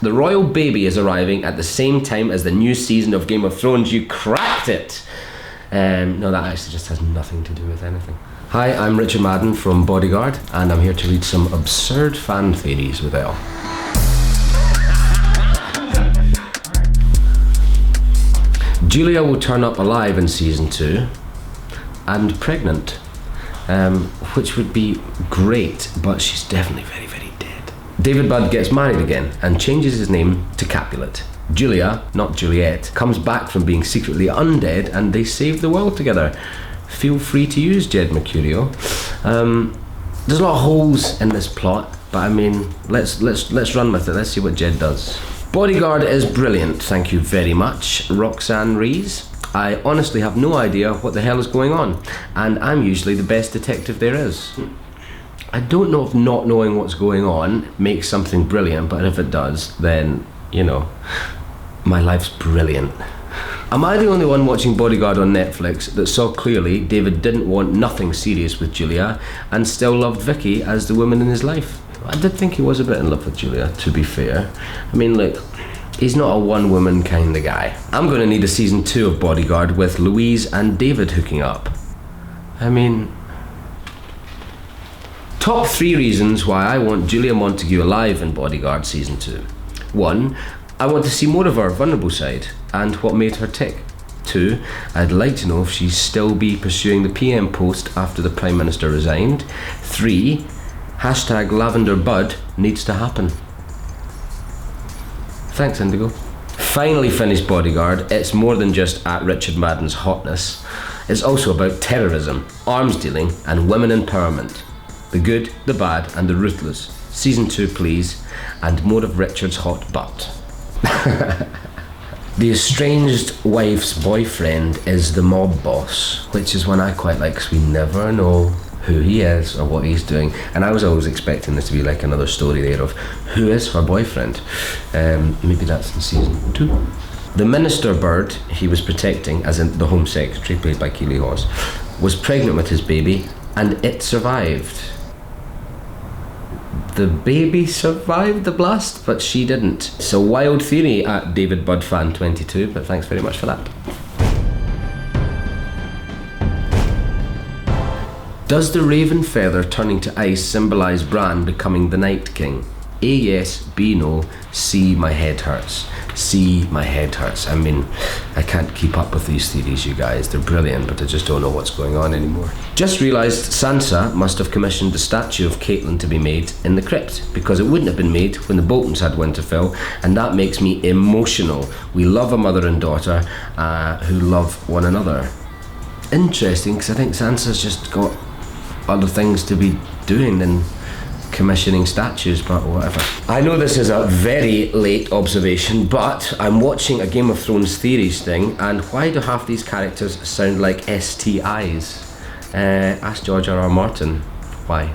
the royal baby is arriving at the same time as the new season of Game of Thrones. You cracked it! No, that actually just has nothing to do with anything. Hi, I'm Richard Madden from Bodyguard, and I'm here to read some absurd fan theories with Elle. Julia will turn up alive in season 2 and pregnant, which would be great, but she's definitely very, very dead. David Budd gets married again and changes his name to Capulet. Julia, not Juliet, comes back from being secretly undead and they save the world together. Feel free to use Jed Mercurio. There's a lot of holes in this plot, but I mean, let's run with it. Let's see what Jed does. Bodyguard is brilliant, thank you very much, Roxanne Rees. I honestly have no idea what the hell is going on, and I'm usually the best detective there is. I don't know if not knowing what's going on makes something brilliant, but if it does, then, you know, my life's brilliant. Am I the only one watching Bodyguard on Netflix that saw clearly David didn't want nothing serious with Julia and still loved Vicky as the woman in his life? I did think he was a bit in love with Julia, to be fair. I mean, look, he's not a one-woman kind of guy. I'm going to need a season 2 of Bodyguard with Louise and David hooking up. I mean, top 3 reasons why I want Julia Montague alive in Bodyguard season 2. 1, I want to see more of her vulnerable side and what made her tick. 2, I'd like to know if she'd still be pursuing the PM post after the Prime Minister resigned. 3, hashtag Lavender Bud needs to happen. Thanks, Indigo. Finally finished Bodyguard. It's more than just at Richard Madden's hotness. It's also about terrorism, arms dealing, and women empowerment. The good, the bad, and the ruthless. Season 2, please, and more of Richard's hot butt. The estranged wife's boyfriend is the mob boss, which is one I quite like because we never know who he is or what he's doing, and I was always expecting this to be like another story there of who is her boyfriend. Maybe that's in season 2. The minister bird he was protecting, as in the Home Secretary played by Keeley Hawes, was pregnant with his baby and it survived. The baby survived the blast, but she didn't. So wild theory at David Budd fan 22, but thanks very much for that. Does the raven feather turning to ice symbolise Bran becoming the Night King? A yes, B no, C my head hurts. C my head hurts. I mean, I can't keep up with these theories, you guys. They're brilliant, but I just don't know what's going on anymore. Just realised Sansa must have commissioned the statue of Catelyn to be made in the crypt, because it wouldn't have been made when the Boltons had Winterfell, and that makes me emotional. We love a mother and daughter who love one another. Interesting, because I think Sansa's just got other things to be doing than commissioning statues, but whatever. I know this is a very late observation, but I'm watching a Game of Thrones theories thing, and why do half these characters sound like STIs? Ask George R.R. Martin why.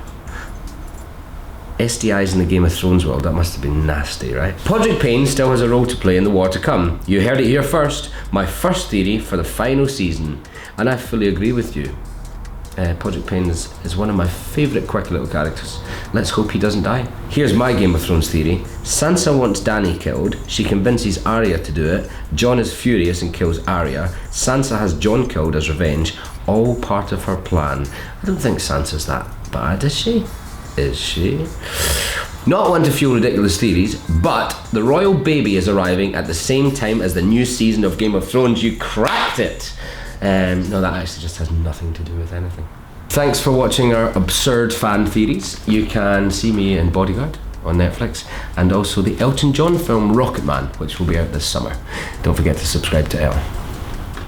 STIs in the Game of Thrones world, that must have been nasty, right? Podrick Payne still has a role to play in the war to come. You heard it here first. My first theory for the final season, and I fully agree with you. Podrick Payne is one of my favourite quirky little characters. Let's hope he doesn't die. Here's my Game of Thrones theory. Sansa wants Dany killed. She convinces Arya to do it. Jon is furious and kills Arya. Sansa has Jon killed as revenge. All part of her plan. I don't think Sansa's that bad, is she? Is she? Not one to fuel ridiculous theories, but the royal baby is arriving at the same time as the new season of Game of Thrones. You cracked it! No, that actually just has nothing to do with anything. Thanks for watching our absurd fan theories. You can see me in Bodyguard on Netflix, and also the Elton John film Rocketman, which will be out this summer. Don't forget to subscribe to Elle.